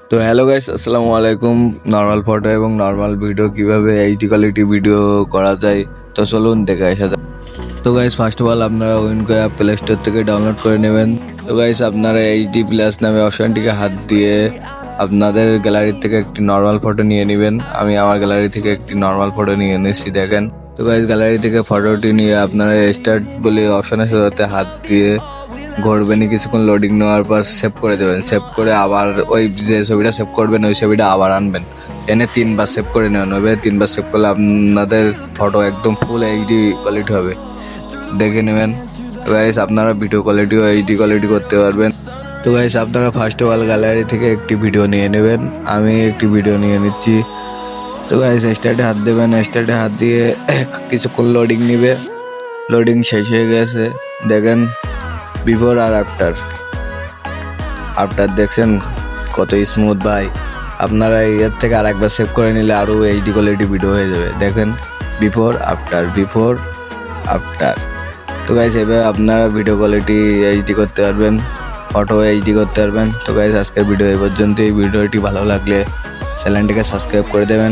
তো hello guys, আসসালামু আলাইকুম। নর্মাল ফটো এবং নর্মাল ভিডিও কিভাবে এইচডি কোয়ালিটি ভিডিও করা যায়, তো চলুন দেখে আসা যাক। তো গাইস, ফার্স্ট অফ অল আপনারা উইনকো অ্যাপ প্লে স্টোর থেকে ডাউনলোড করে নেবেন। তো গাইস, আপনারা এইচডি প্লাস নামে অপশনটিকে হাত দিয়ে আপনাদের গ্যালারি থেকে একটি নর্মাল ফটো নিয়ে নেবেন। আমি আমার গ্যালারি থেকে একটি নর্মাল ফটো নিয়ে নিচ্ছি, দেখেন। তো গাইস, গ্যালারি থেকে ফটোটি নিয়ে আপনারা স্টার্ট বলে অপশনের সাথে হাত দিয়ে ঘুরবেন, কিছুক্ষণ লোডিং নেওয়ার পর সেভ করে দেবেন। সেভ করে আবার ওই যে ছবিটা সেভ করবেন ওই ছবিটা আবার আনবেন, এনে 3বার সেভ করে নেওয়া হবে। 3বার সেভ করলে আপনাদের ফটো একদম ফুল এইচডি কোয়ালিটি হবে, দেখে নেবেন। তো গাইস, আপনারা ভিডিও কোয়ালিটিও এইচডি কোয়ালিটি করতে পারবেন। তো গাইস, আপনারা ফার্স্ট অফ অল গ্যালারি থেকে একটি ভিডিও নিয়ে নেবেন। আমি একটি ভিডিও নিয়ে নিচ্ছি। তো গাইস, স্টার্টে হাত দেবেন। স্টার্টে হাত দিয়ে কিছুক্ষণ লোডিং নেবে। লোডিং শেষ হয়ে গেছে, দেখেন বিফোর আর আফটার। আফটার দেখছেন কত স্মুথ ভাই। আপনারা এর থেকে আর একবার সেভ করে নিলে আরও এইচডি কোয়ালিটি ভিডিও হয়ে যাবে, দেখেন বিফোর আফটার, বিফোর আফটার। তো গাইস, এভাবে আপনারা ভিডিও কোয়ালিটি এইচডি করতে পারবেন, ফটো এইচডি করতে পারবেন। তো গাইস, আজকের ভিডিও এই পর্যন্ত। এই ভিডিওটি ভালো লাগলে চ্যানেলটিকে সাবস্ক্রাইব করে দেবেন।